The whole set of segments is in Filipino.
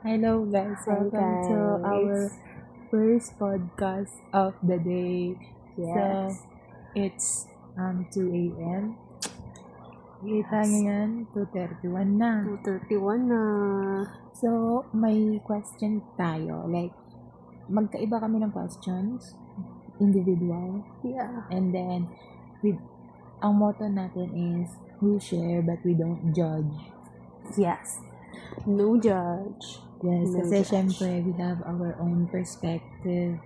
Hello guys, Hi welcome to our guys. first podcast of the day. So, Yes. it's 2 a.m. Kita Yes. ngayon, 2:31 na. 2:31 na. So, may question tayo. Like, magkaiba kami ng questions, individual. Yeah. And then, with, ang motto natin is, we share but we don't judge. Yes. No judge. Yes, No kasi judge. syempre, we have our own perspective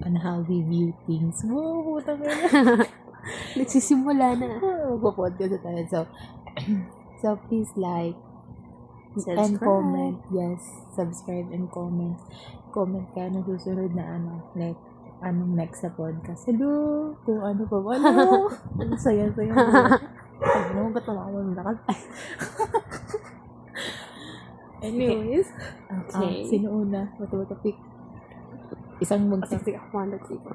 on how we view things. Wow, putang ina. Nagsisimula na. Magpo-podcast na tayo. So please like and Subscribe. comment. Yes, subscribe and comment. Comment ka na susunod na like, anong next sa podcast. Hello! Kung ano pa ba? Ano? Ano saya-saya. Ano ba tawagan mo lakas? Anyways, Okay. sino una? Matutupik. Isang magsasabi. Sige, ako na dito.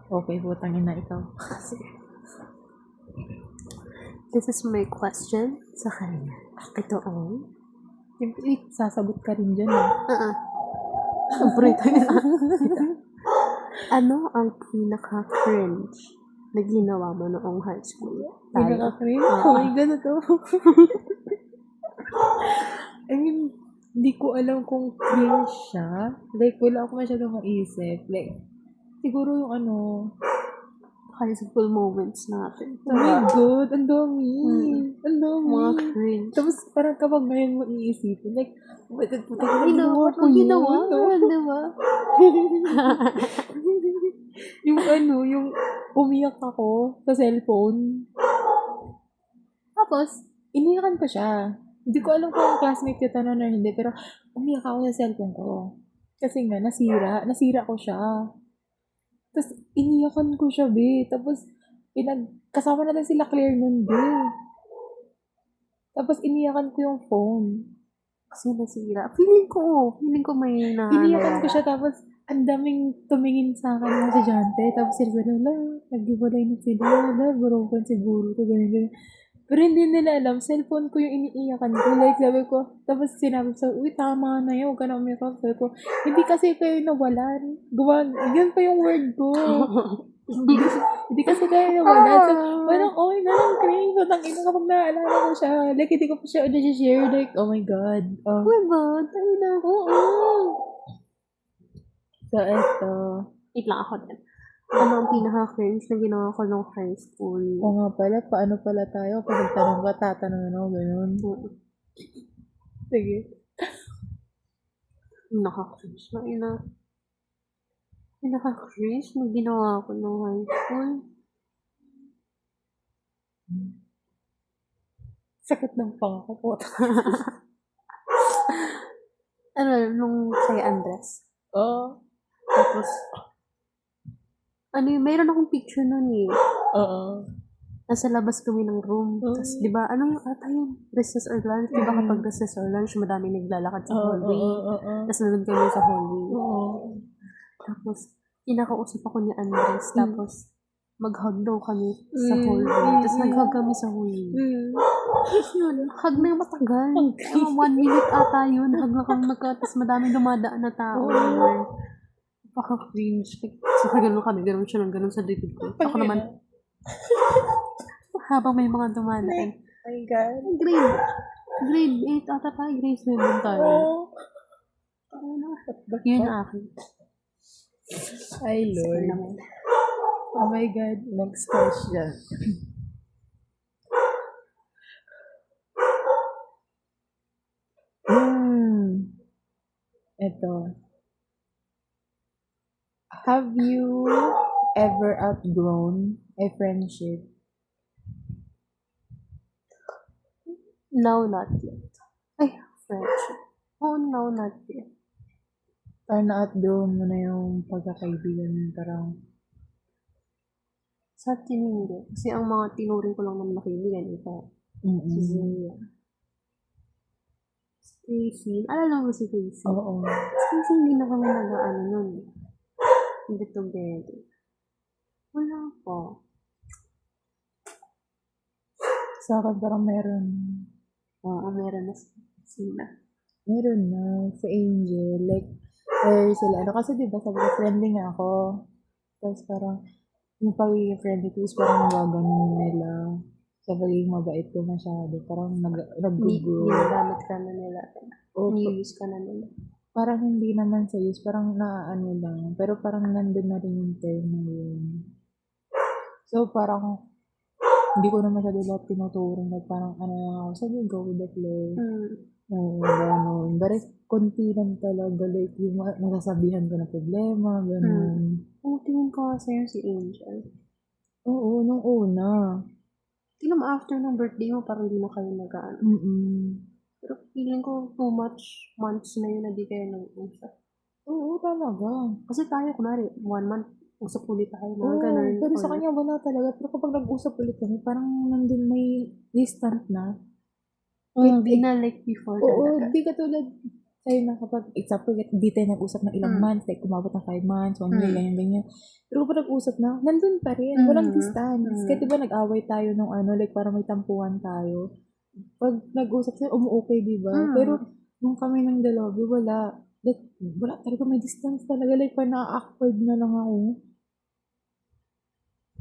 Okay, putang ina ikaw. Sige. This is my question sa kanya. Ito ang... Siyempre, sasagot ka rin dyan eh. Siyempre tayo. Ano ang pinaka-cringe na ginawa mo noong high school? Pinaka-cringe? Oh my God, ito. I mean, hindi ko alam kung cringe siya. Like, wala ako masyadong maisip. Like, siguro yung High school moments natin. oh my God, ang dami. Ang dami. Mga cringe. Tapos, parang kapag ngayon mo iisipin, like, oh my God, puta ka, Ay, ginawa dapat ko mo yun. ginawa. No? Diba? yung umiyak ako sa cellphone. Tapos, iniyakan ko siya. Hindi ko alam kung classmate kita na or hindi, pero umiyak ako sa cellphone ko. Kasi nga, nasira ko siya. Tapos, iniyakan ko siya, be. Tapos, kasama natin sila Claire nun, be. Tapos, iniyakan ko yung phone. Kasi nasira. Feeling ko may Iniyakan ko siya, tapos, ang daming tumingin sa akin mga estudyante. Tapos, sila, nag-iwalay na sila. Broken siguro to, ganyan. Pero hindi nila alam, cellphone ko yung iniiyakan ko. Like, sabi ko, tapos sinabi ko, uy, tama na yun, huwag ka na umiyak. Sabi ko, hindi kasi kayo nawalan. Yun pa yung word ko. hindi kasi kayo nawalan. So, parang, okay na lang, cringe. So, tangina kapag naaalala ko siya. Like, hindi ko pa siya ulit share. Like, oh my God. Oh. Uy ba? Tayo na. Oo. So, eto. Wait lang ako din. Ano ang pinaka-cringe na ginawa ko nung high school? O nga pala, paano pala tayo? Pag nagtanong ka, tatanungin ako, ganun. Sige. Naka-cringe na ina. Pinaka-cringe na ginawa ko nung high school? Sakit ng pangako po. Ano, nung kay Andres. Oo. Tapos, mayroon akong picture nun eh. Oo. Nasa labas kami ng room. Tapos, di ba, anong ata yung recess or lunch? Di ba kapag recess or lunch, madami naglalakad sa hallway. Tapos, nandun kami sa hallway. Tapos, kinakausap ako ni Andres. Tapos, mag-hug daw kami sa hallway. Tapos, nag-hug kami sa hallway. Tapos yun, hug na yung matagal. 1 minute ata yun. Hug na kami tapos madami dumadaan na tao. Paka-cringe. So, ganun kami. Ganun siya ng ganun sa likod ko. Ako naman, habang may mga dumadaan. Oh my God. Grade 8 ata tayo. Grade 7 tayo. Yun ang akin. Ay, Lord. Oh my God. Next question. Ito. Have you ever outgrown a friendship? No, not yet. Ay, friendship. Oh, no, not yet. Parang na-outgrown mo na yung pagkakaibigan mo. Parang, sa tingin ko. Kasi ang mga tinuring ko lang naman na kaibigan, ito. Si Zia. Casey. Alala mo si Casey? oo. Kasi hindi na kami nag-ano nun. Hindi together. Wala pa. Sa akin parang meron. Oo, meron na sila. Meron na. Sa Angel. Like, or sila. Ano kasi diba sabi ko, friendly nga ako. Tapos parang, yung pagiging friendly ko is parang nagaganon nila. Sa pagiging mabait ko masyado. Parang nag-grow. Ginagamit ka na nila. O, Ni-use ka na nila. parang hindi naman sa use. Parang naaano lang. Pero parang nandun na rin yung term na yun. So, parang, hindi ko na masyado lahat tinuturing. Like, parang ano lang ako. Sabi, go with the flow. Oo, gano'n. Pero konti lang talaga. Like, yung masasabihan ko na problema, gano'n. Tingin ko nga sa'yo si Angel. Oo, nung una. Tingnan mo, after ng birthday mo, parang di na kayo nag-ano. Pero feeling ko, too much months na yun na di kayo nag-usap. Oo, talaga. Kasi tayo, kunwari, 1 month, usap ulit tayo. Mga Oo, ganun. pero sa kanya wala talaga. Pero kapag nag-usap ulit kami, parang nandun may distant na. Hindi na like before Oo, talaga. di katulad sa'yo na kapag, example, di tayo nag-usap ng ilang months, like kumabot ng 5 months, 1 year, ganyan. Pero kapag nag-usap na, nandun pa rin, walang distance. Kaya diba nag-away tayo nung ano, like parang may tampuhan tayo. Pag nag-usap tayo, okay, diba? Pero nung kami ng dalawa, wala. Like, wala talaga, may distance talaga. Like, parang na-awkward na lang ako.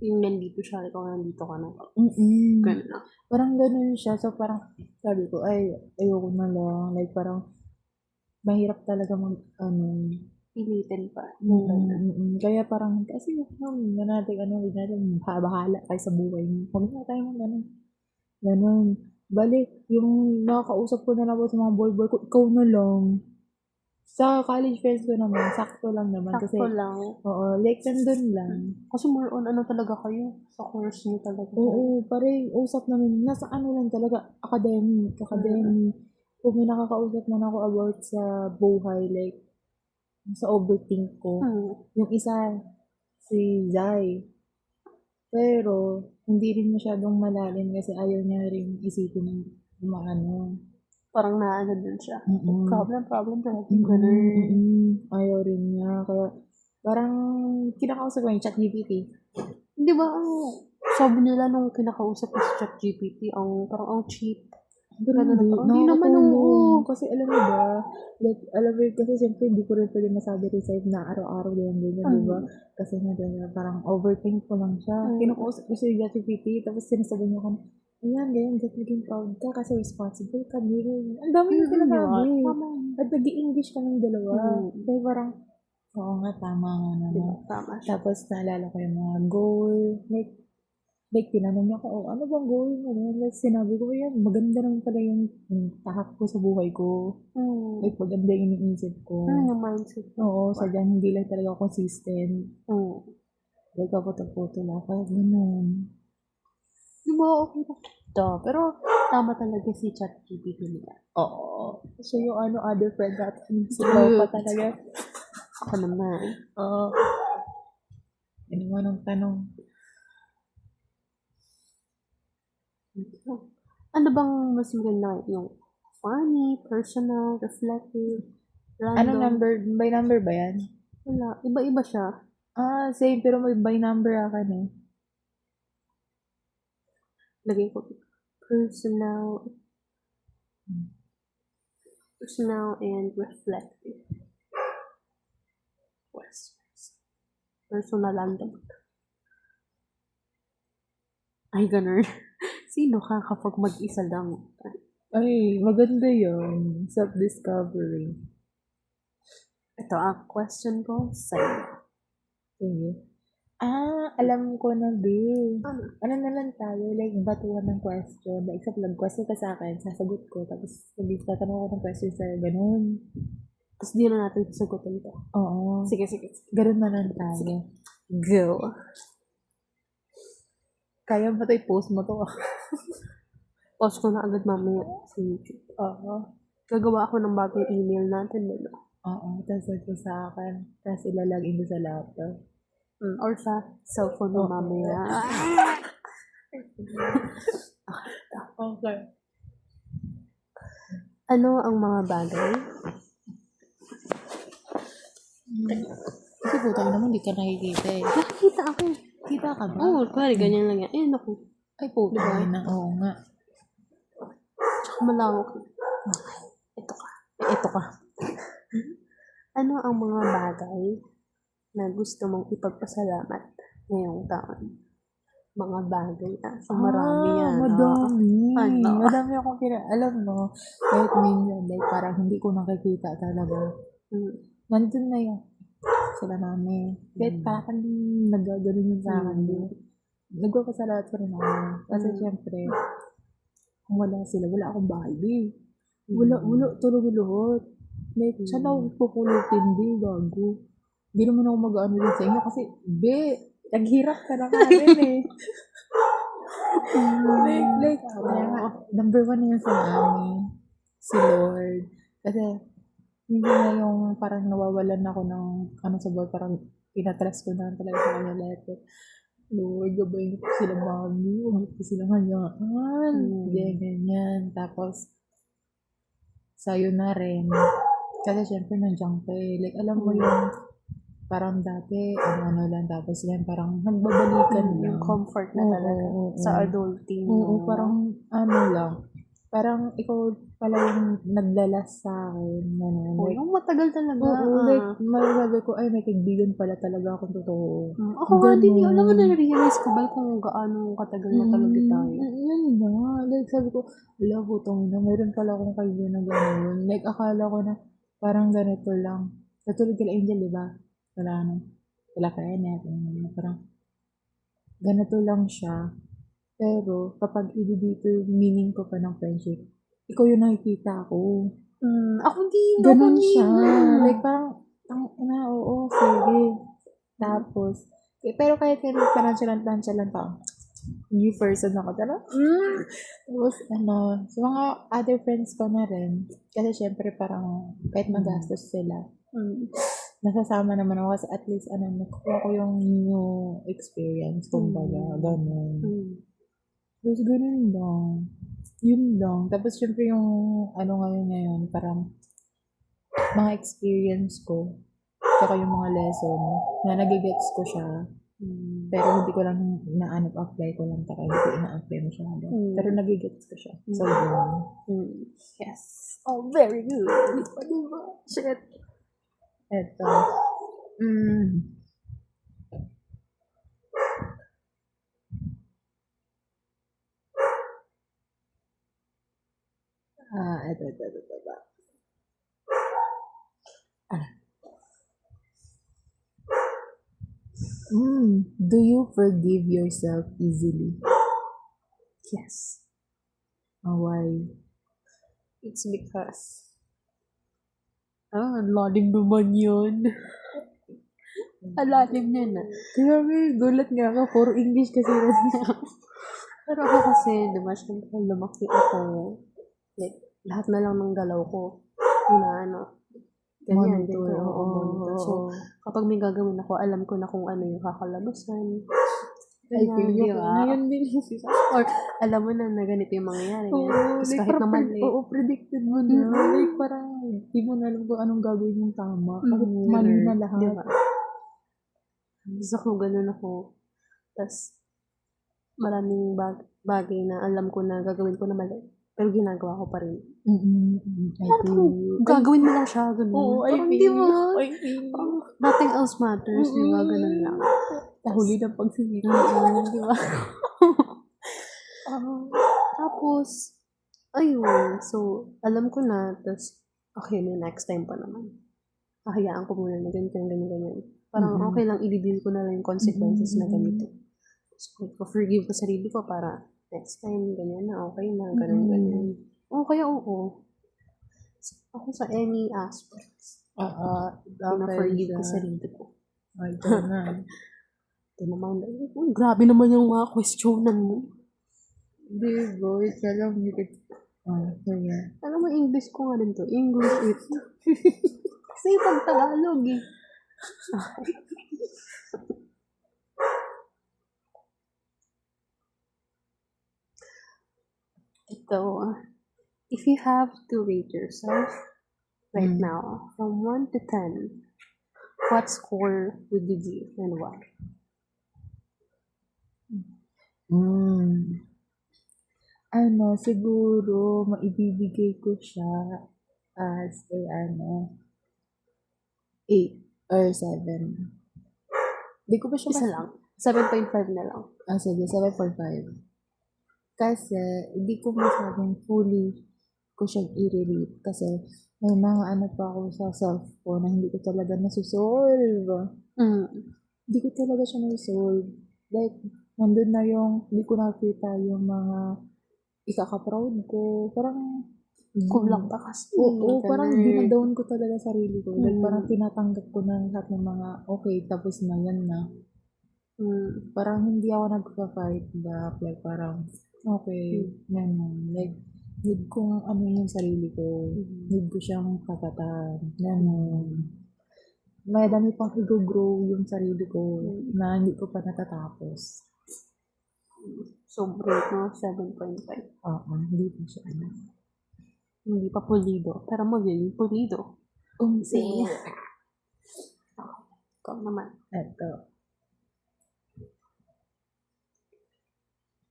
Yung nandito siya, ikaw nandito ka na. Ganun. Parang ganun siya. So, parang sabi ko, ay, ayoko na lang. Like, parang mahirap talaga Pilitin pa. Kaya parang, kasi na natin, huwag natin bahala kayo sa buhay mo. Huwag na tayo ng ganun. Ganun. Bali, yung nakakausap ko na lang sa mga boy ko, ikaw na lang. Sa college friends ko naman, sakto lang naman. Kasi, Sakto lang. oo, like, nandun lang. Kasi more on ano talaga kayo? Sa course niyo talaga. Oo, parang usap namin, nasa ano lang talaga, academic. Kung may nakakausap man ako about sa buhay, like, sa overthink ko. Yung isa, si Zai. Pero, hindi rin masyadong malalim kasi ayaw niya rin isipin ng maano. Parang naano din siya. Problem talaga. Ayaw rin niya. Kaya, parang, kinakausap ko yung ChatGPT. Di ba, sabi nila nung kinakausap ko sa ChatGPT, parang ang cheap. Pero hindi naman, oo. Kasi alam mo ba, like, alam mo kasi siyempre hindi ko rin pwede masabi rin sa'yo na araw-araw ganyan, di ba? Kasi nga diba, parang overthink ko lang siya. Kinukusap ko siya yung ChatGPT, tapos sinasabi niya ko, ayan, ganyan, get maging proud ka kasi responsible ka, ganyan. Ang dami yung sinasabi. At nag-i-English kaming dalawa. Kaya parang, oo nga, tama nga naman. Tama siya. Tapos naalala ko yung mga goal, like, tinanong niya ako, ano bang goal mo? Like, sinabi ko, yan, maganda naman pala yung tahak ko sa buhay ko. Like, maganda yung iniisip ko. Yung mindset. Oo, sadyan, hindi lang talaga consistent. Like, kaputo-puto lang. Kaya ganun. Di ba, okay na. Pero, tama talaga si ChatGPT nila. Oo. So, yung other friend natin, slow pa talaga. Ako naman. Oo. Ano mo nung tanong? Ano bang mas maganda yung funny, personal, reflective, random? Anong number? By number ba yan? Wala. Iba-iba siya. Same. Pero may by number akin eh. Lagay ko personal and reflective questions. Personal random. Ay, ganun. Sino ka kapag mag-isa lang? Ay, maganda yun. Self-discovery. Ito ang question ko sa'yo. Sige. Alam ko na, babe. Ano na lang tayo? Like, batuhan ng question. Like, example, nag-question ka sa akin, sasagot ko. Tapos, tatanong ko ng question sa'yo. Ganun. Tapos di na natin sagutin ito. Oo. Sige. Ganun na lang tayo. Go. Kaya ba ito i-post mo to? Post ko na agad mamaya sa YouTube. Oo. Gagawa ako ng bagong email natin. Oo. Tapos ito sa akin. Tapos ilalagin ko sa laptop. Or sa cellphone mo mamaya. Okay. Ano ang mga bagay? Kasi puto naman, di ka nakikita eh. Nakikita ako eh. Kita ka ba? Oo, pare, ganyan lang yan. Eh, naku. Ay, puto na. Oo nga. Tsaka malawak. Ito ka. ito ka. Ano ang mga bagay na gusto mong ipagpasalamat ngayong taon? Mga bagay na. So, marami yan. Madami. Ano? Madami akong alam mo, kahit minsan, like, parang hindi ko nakikita talaga. Nandun na yun. Sila namin. Kahit parang nagaganon yun sa akin. Nagpapasalamat pa rin ako. Kasi syempre, kung wala sila, wala akong bahay. Wala talaga lahat. Like, saan ako pupulutin, gago. Hindi naman ako mag-ano din sa inyo kasi, naghirap ka na nga rin eh. Kaya nga, number 1 na yun sa amin. Si Lord. Kasi, hindi na yung parang nawawalan ako ng ano sa buhay, parang pinatras ko na talaga sa kanya lahat. Lord, gabayin ko sila mami, huwag ko sila ngayaan. Ganyan. Tapos, sa'yo na rin. Kasi syempre nandiyan ka eh. Like, alam mo yung parang dati, ano lang, tapos yan, parang nagbabalikan lang. Yung comfort na talaga sa adulting. Oo, parang ano lang. Parang ikaw pala yung naglalas sa akin. Like, yung matagal talaga. like, masasabi ko, ay, may kaibigan pala talaga akong totoo. Ako nga din, alam mo, na-realize ko ba kung gaano katagal na talaga tayo. Yun na. Like, sabi ko, ala, putong na, mayroon pala akong kaibigan na gano'n. Like, akala ko na, parang ganito lang. Katulad kila Angel, di ba? Wala kaya natin. Parang, ganito lang siya. Pero, kapag dito yung meaning ko pa ng friendship, ikaw yung nakikita ko. Ako din. Ganun siya. Like, parang, oo, sige. Tapos, pero kahit nonchalant pa, new person ako. Tapos, sa mga other friends ko na rin, kasi syempre parang, kahit magastos sila, nasasama naman ako kasi at least, nakuha ko yung new experience, kumbaga, ganun. Tapos, ganun lang. Yun lang. Tapos, syempre yung, ngayon, parang, mga experience ko, tsaka yung mga lesson, na nagigets ko siya, pero hindi ko lang apply ko lang, taka hindi ko ina-apply masyado. Pero nagigets ko siya. So, yun. Yes. Oh, very good. Diba? Shit. Eto. Ito. Do you forgive yourself easily? Yes. Why? It's because, lalim naman yun. Lalim niya na. Kaya gulat nga ako, puro English kasi rin. Pero ako kasi, diba, syempre, lumaki ako. Like, lahat na lang ng galaw ko, ganyan, monitor. So, kapag may gagawin ako, alam ko na kung ano yung kakalabasan. Ay, feel di ko. ba? Ngayon din. Or, alam mo na ganito yung mangyayari. Tapos like, kahit na mali. predicted mo na. Like, parang, di mo na alam kung anong gagawin yung tama. Kasi mali na lahat. Diba? Tapos ako, ganun ako. Tapos, maraming bagay na alam ko na gagawin ko na mali. Pero ginagawa ko pa rin. Gagawin mo lang siya, ganun. Oo, parang di ba? Nothing else matters, di ba? Ganun lang. Tahuli ng pagsisisi. Di ba? Tapos, ayun. So, alam ko na. Tapos, okay, may next time pa naman. Hahayaan ko muna na ganyan. Parang okay lang, i-deal ko na lang yung consequences na ganito. So, forgive ko sarili ko para next time, ganyan na, okay na, ganyan. Kaya oo. Ako sa any aspects. Na-forgive ko sarili ko. Ay, na. Ito naman, grabe naman yung mga questionan mo. Di ba? Wait ka lang. Sige. Alam mo, English ko nga rin to. English it. Kasi pag Tagalog eh. Ito, if you have to rate yourself right now from 1 to 10, what score would you give and why? Siguro, maibibigay ko siya as a 8 or 7. Di ko pa siya Isa lang. 7.5 na lang. sige, 7.5. Kasi, hindi ko masabing fully ko siyang i-relate. Kasi, may mga pa ako sa self ko na hindi ko talaga nasusolve. Hindi ko talaga siya nasusolve. Like, nandun na yung, hindi ko nakita yung mga ikaka-proud ko. Parang, Kulang pa kasi. oo, parang Ganun. dinadown ko talaga sarili ko. Like, parang tinatanggap ko na lahat ng mga, okay, tapos na, yan na. Parang hindi ako nagpa-fight back. Like, parang, okay, ganun. Like, need kong yung sarili ko. Need ko siyang kapatan. Ganun. May dami pang i-grow yung sarili ko na hindi ko pa natatapos. Sobrang no, 7.5. Oo, hindi pa siya Hindi pa pulido. Pero magiging pulido. See? Ikaw naman. Eto.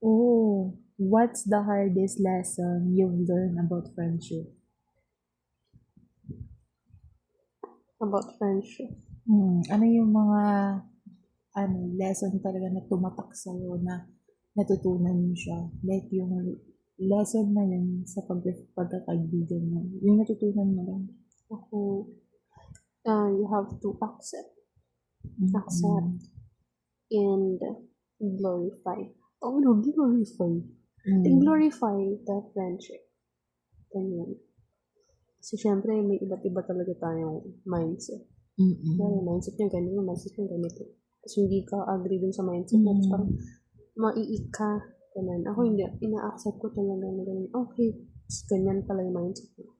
Oh, what's the hardest lesson you've learned about friendship? About friendship. Ano yung mga lesson talaga na tumatak sa'yo na natutunan mo siya? Like yung lesson na yun sa pagkakaibigan mo. Yung natutunan mo lang. Ako, you have to accept and glorify. Glorify. Glorify the friendship. Ganyan. Kasi syempre, may iba't iba talaga tayong mindset. Yung mindset niya ganito, yung mindset niya ganito. Kasi hindi ka agree dun sa mindset niya. Tapos parang maiika. Ganun. Ako hindi. Ina-accept ko talaga na ganun. Okay. Tapos ganyan pala yung mindset niya.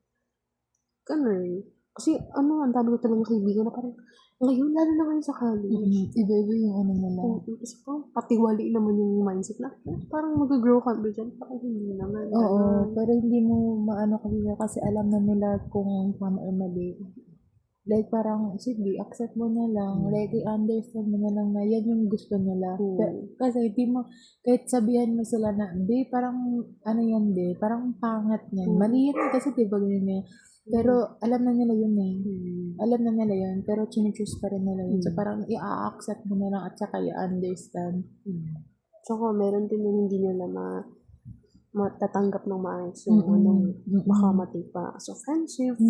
Ganun. Kasi ang dami ko talagang kaibigan na parang ngayon, lalo na ngayon sa college. Iba-iba yung nila. Kasi parang patiwali naman yung mindset na parang mag-grow ka ba dyan? Parang hindi naman. Oo, pero hindi mo maano kasi alam na nila kung tama o mali. Like parang, sige, accept mo na lang. Like, i-understand mo na lang na yan yung gusto nila. Kasi di mo, kahit sabihan mo sila na, be, parang, yan, be, parang pangat yan. Mali yan kasi diba ganyan eh. Pero alam na nila yun eh. Alam na nila yun, pero chine-choose pa rin nila yun. So parang i-accept mo na lang at saka i-understand. Tsaka meron din yung hindi nila matatanggap ng maayos yung makamati pa. So, friendship,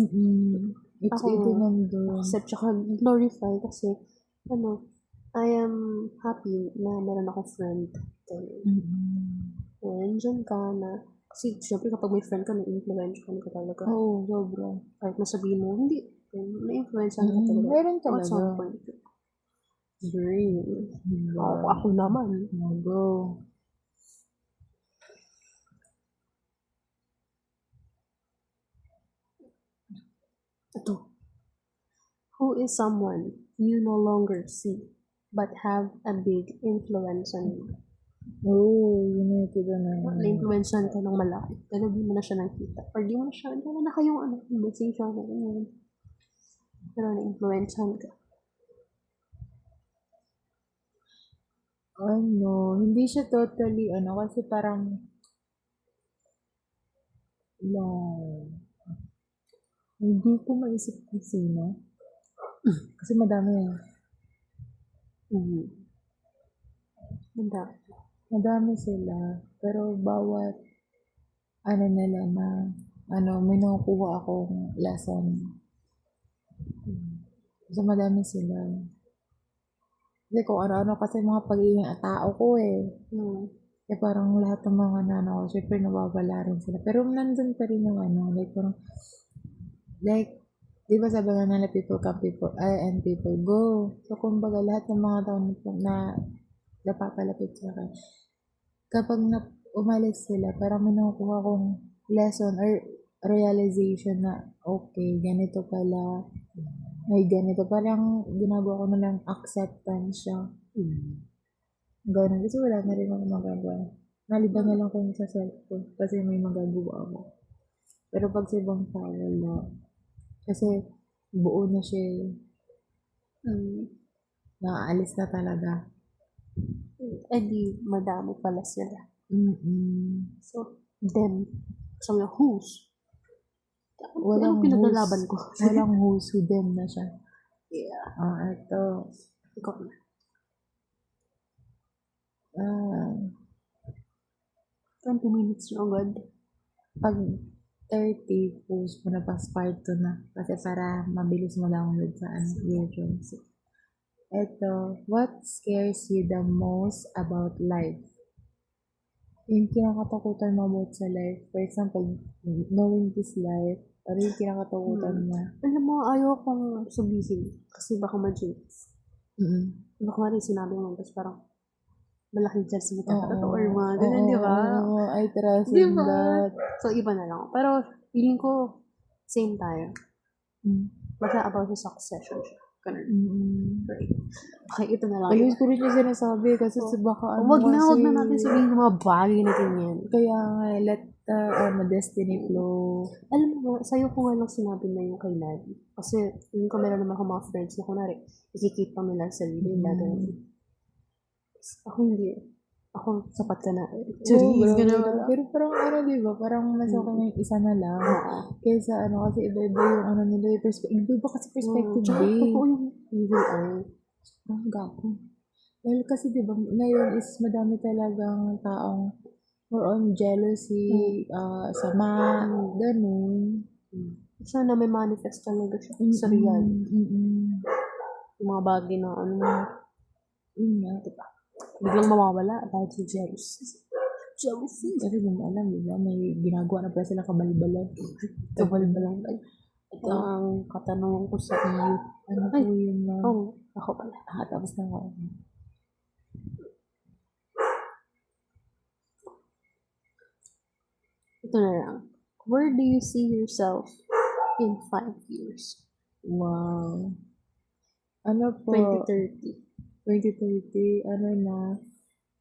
It's ako, ito nandun. accept tsaka glorify kasi, I am happy na meron akong friend. Nandyan ka na, kasi syempre kapag may friend ka, na-influence ka talaga. Oo, sobra. Kahit nasabihin mo, hindi, na-influence ka talaga. Meron At some talaga. point. Ako naman. Go. Ito. Who is someone you no longer see but have a big influence on you? Oo, yun na ito na. Na-influencean ka ng malaki. Pero di mo na siya nakita. Or di mo na siya, wala na kayong conversation. Pero na-influencean ka. Hindi siya totally, kasi parang, hindi ko maisip kung sino. Kasi madami eh. Madami sila. Pero bawat, nila na, may nakukuha akong lesson. So madami sila. Kasi kung ano-ano kasi mga pagiging tao ko eh. Parang lahat ng mga nana ko, syempre nawawala rin sila. Pero nandun pa rin yung parang, di ba sabi nga nila people come, and people go. So, kumbaga, lahat ng mga tao na napapalapit sa akin, kapag umalis sila, parang may nakukuha akong lesson or realization na, okay, ganito pala, may ganito. Parang ginagawa ko na lang acceptance siya. Ganun. Kasi wala na rin ako magagawa. Naliban na lang kung sa self ko. Kasi may magagawa ako. Pero pag sa ibang tao, wala. Kasi buo na siya. Nakaalis na talaga. Di madami pala sila. Mm-mm. So, them. So, who's? Walang pinaglalaban ko. Walang host, them na siya. Yeah. Ito. Ikaw na. Ah, 20 minutes na agad. pag 30, post mo na pas part 2 na. Kasi para mabilis mo download sa YouTube. Ito, what scares you the most about life? Yung kinakatakutan mo about sa life. For example, knowing this life, ano yung kinakatakutan mo? Alam mo, ayaw kong sabihin. Kasi baka ma-jinx. Baka nga rin sinabi mo, tapos parang malaking chance mo kakaroon or mga ganyan, di ba? Oo, I trust Di in ba? that. So, iba na lang. Pero, feeling ko, same tayo. Basta about sa succession siya. Ganun. Right. Okay, ito na lang. Alis ko rin yung sinasabi kasi baka ano Wag kasi. na natin sabihin yung mga bagay na ganyan. Kaya nga, let destiny flow. Alam mo, sa'yo ko nga lang sinabi na yung kay Ladi. Kasi, yung kamera naman ako mga friends na kunwari, ikikita nila sa sarili nila. Ako hindi. Ako, sapat ka na. Pero parang ano, di ba? Parang mas okay na yung isa na lang. Kaysa ano, kasi iba-iba yung ano nila, yung perspective. Iba kasi perspective, Totoo yung evil eye. Ang gapo. Dahil kasi di ba, ngayon is madami talagang taong more on jealousy, sama, ganun. Sana may manifest talaga siya sa real. Yung mga bagay na ano, diba? Biglang mawawala dahil sa jealousy. Kasi di mo alam, di ba? May ginagawa na pala sila kabalbalan. Kabalbalan. Ito ang katanungan ko sa iyo. Ano po yun na? Ako pala. Tapos na ako. Ito na lang. Where do you see yourself in 5 years? Wow. Ano po? 2030. 2030, ano na,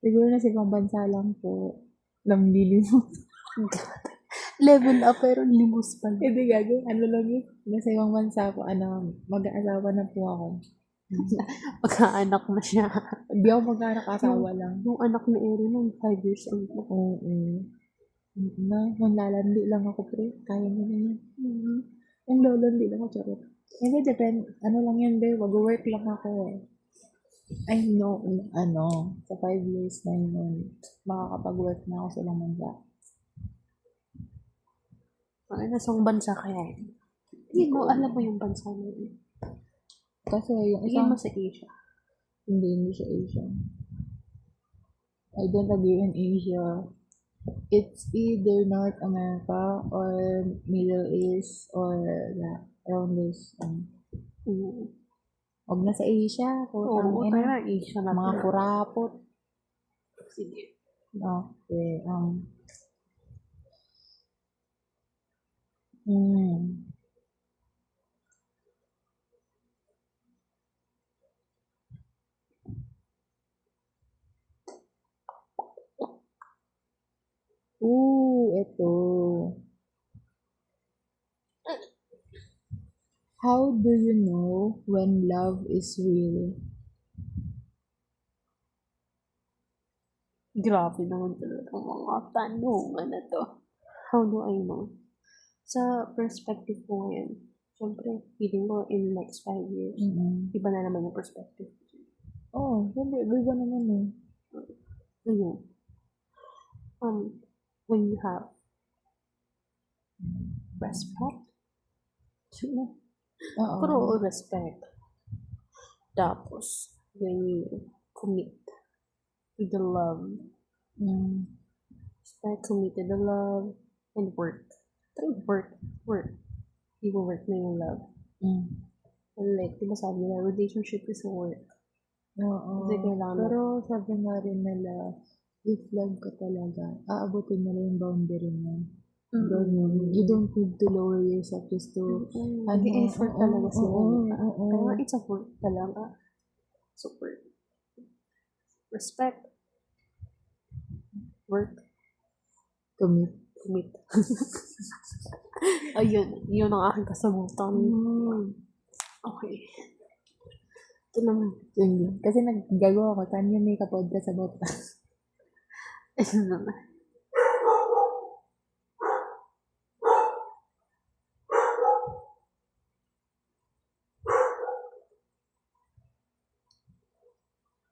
siguro na sa ibang bansa lang po, namlilimot. Level up pero limos pa. Hindi gago, ano lang yun, nasa ibang bansa po, mag-aasawa na po ako. Pagka-anak na siya. Hindi ako mag-anak-asawa lang. Yung anak ni Erin ng 5 years old. Oo. Manlalandi lang ako, pre. Kaya mo na yun. Yung lolandi lang ako, charot. Hindi, depend, ano lang yun, be, mag-work lang ako eh. I know, sa 5 years na yun, makakapag-work na ako sa ibang bansa. Nasang bansa kaya yun? Hindi mo, alam mo yung bansa na yun. Kasi yung Hindi isang... mo sa Asia. Hindi siya Asia. I don't agree in Asia. It's either North America or Middle East or around this. Huwag na sa Asia. Oo, tayo Asia na. Mga kurapot. Sige. Okay. Ito. How do you know when love is real? Grabe naman talaga ang mga tanungan na to. How do I know? Sa perspective ko ngayon, syempre, feeling ko in next 5 years, iba na naman yung perspective. Syempre, iba naman eh. Ayun. When you have respect, pero respect. Tapos, when you commit to the love, respect, commit to the love, and work. Try work. You will work na yung love. And like, diba sabi nila, relationship is a work. Kasi kailangan. Pero sabi nga rin nila, if love ka talaga, aabutin nila yung boundary mo. You don't need to lower yourself just to... Effort talaga sila. Kaya it's a work talaga. So, work. Respect. Work. Commit. Ayun. Yun ang aking kasagutan. Okay. Ito naman. Kasi naggagawa ko, Tanya may kapodcast about that. Ito naman.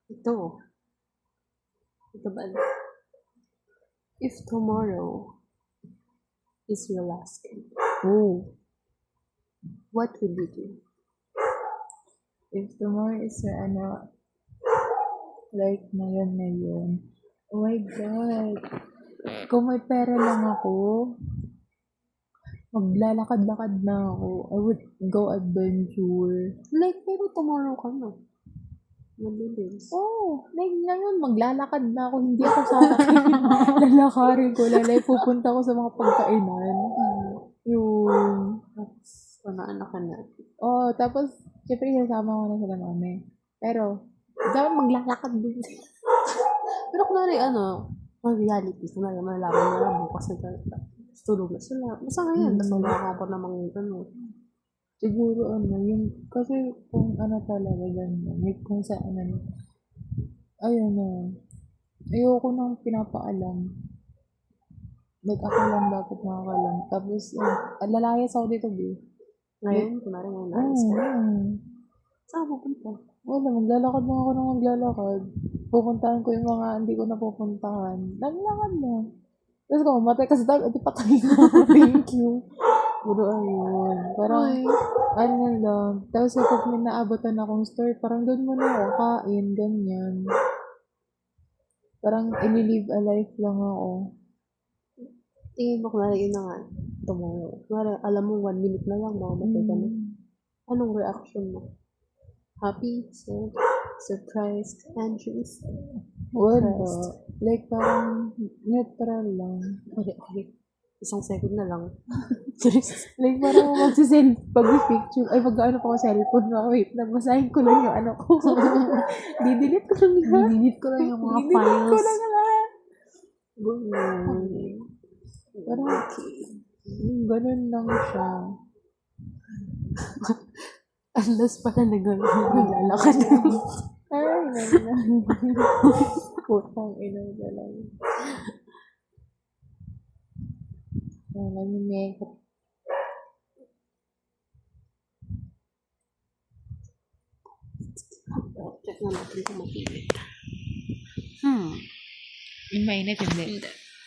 Ito. Ito ba? If tomorrow is your last day, Oh. what will you do? If tomorrow is like ngayon na yun. Oh my God. Kung may pera lang ako, maglalakad-lakad na ako. I would go adventure. Like, pero tomorrow ka na. Mabilis. Oh, like ngayon, maglalakad na ako. Hindi ako sasakyan. Lalakarin ko. Pupunta ko sa mga pagkainan. Yun. Tapos, anak ka na. Oh, tapos, syempre, sasama ko na sila mami. Pero, dapat maglalakad din. Pero kunwari, reality, kunwari, malalaman nila bukas na talaga. Tulog na sila. Basta ngayon, tapos wala ako namang Siguro yung, kasi kung talaga ganyan, like kung saan ayoko nang pinapaalam. Like ako lang dapat makakalam. Tapos, lalayas ako dito, B. ngayon, kunwari ngayon, alis ka. Saan ka pupunta? Wala, maglalakad na ako ng maglalakad. Pupuntahan ko yung mga hindi ko napupuntahan. Lalakad na. Tapos kung mamatay kasi dapat, patay na ako. Thank you. Puro ayun. Parang, lang. Tapos kapag may naabotan akong store, parang doon muna ako kain, ganyan. Parang i-live a life lang ako. Tingin mo, kunwari, yun na nga, tomorrow. Kunwari, alam mo, 1 minute na lang, mamamatay ka na. Anong reaction mo? Happy, sad, surprised, anxious? Wala. Like parang neutral lang. Okay. Isang second na lang. Like parang pag-picture, ay pag-ano pa ko cellphone na, wait, nagbasahin ko lang yung ano ko. Didelete ko lang lahat. Didelete ko lang yung mga Didelete files. ko lang lahat. Ganun. Parang, ganun lang siya. Unless pala naglalakad. Ay, naglalakad. Putang ina lang. Namimekot. Check na natin kung mapilit. Yung mainit, hindi.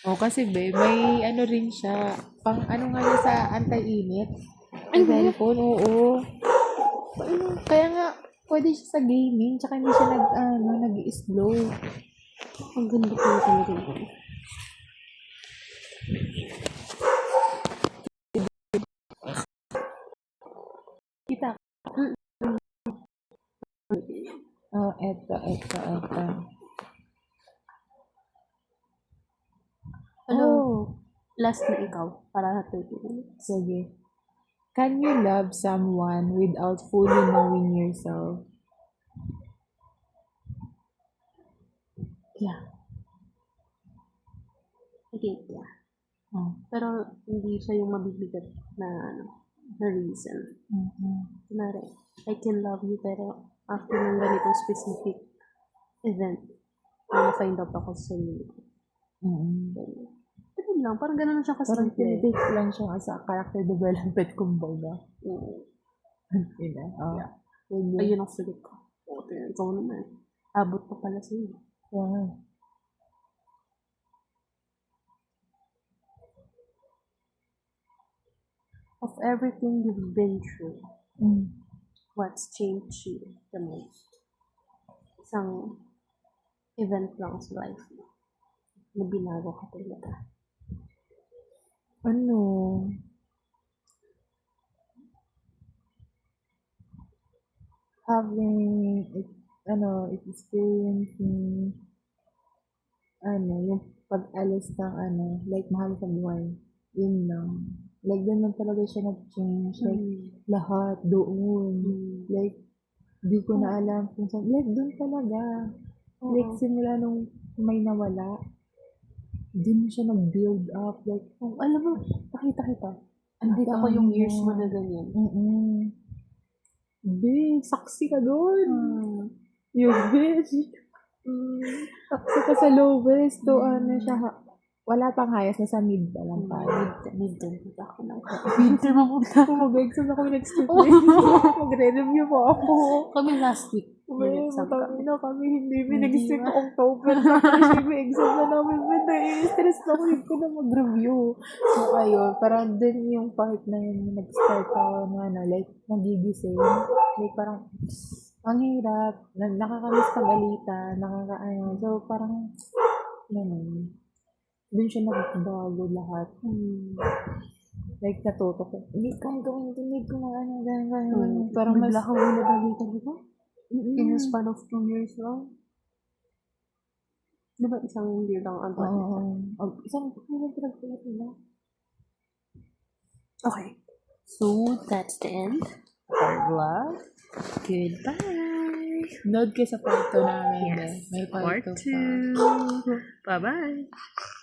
Oh, kasi may rin siya. Pang nga yun sa anti-init. Ang cellphone, oo. Kaya nga, pwede siya sa gaming, tsaka hindi siya nag-i-slow. Ang ganda ko talaga yun. Kita. Oh, eto. Last na ikaw, para sa 30 minutes. Sige. Can you love someone without fully knowing yourself? Yeah. I think, yeah. Oh. Pero, hindi siya yung mabibigat na reason. Kunwari, I can love you, pero after ng ganitong specific event, find out ako sa sarili ko. Ganun lang, parang ganun siya kasi. Parang tinitake lang siya as a character development, kumbaga. Yeah. Ayun ang sagot ko. Ikaw naman. Abot pa pala sa'yo. Yeah. Of everything you've been through, what's changed you the most? Isang event lang sa life mo na binago ka talaga. Experiencing yung pag-alis ng like mahal sa buhay. Yun lang. Like, doon lang talaga siya nag-change. Like, lahat doon. Like, di ko na alam kung saan. Like, doon talaga. Like, simula nung may nawala, doon siya nag-build up. Like, alam mo, pakita kita. Andito ako yung years mo na ganyan. Saksi ka doon. Yung bitch. Saksi ka sa lowest. To, siya, wala pang highest, nasa mid pa lang tayo. Midterm pa ako lang. Midterm mapunta. Kung mag-exam ako next week, magre-review po ako. Kami last week. May Nag-exam matangin kami. na kami, hindi. May Hindi nag-exam ba? October. Tapos may exam na namin. Stress na ako, hindi ko na mag-review. So, ayun, parang din yung part na yun, nag-start ako na, like, nagigising. Like, parang, ang hirap. Nakakamiss pag-alitan, So, parang, ganun. Doon siya nagbago lahat. Like, natuto ko. Hindi ko gawin ito, hindi ko gano'n. Parang mas... Bigla kang nagalitan, di ba? In a Mm. span of 2 years lang. Di ba isang year lang ang Oo. Isang pinag-graduate nila. Okay. So, that's the end of our vlog. Goodbye. Nood kayo sa part 2 namin. Yes. May Part part 2 pa. 2. Bye-bye.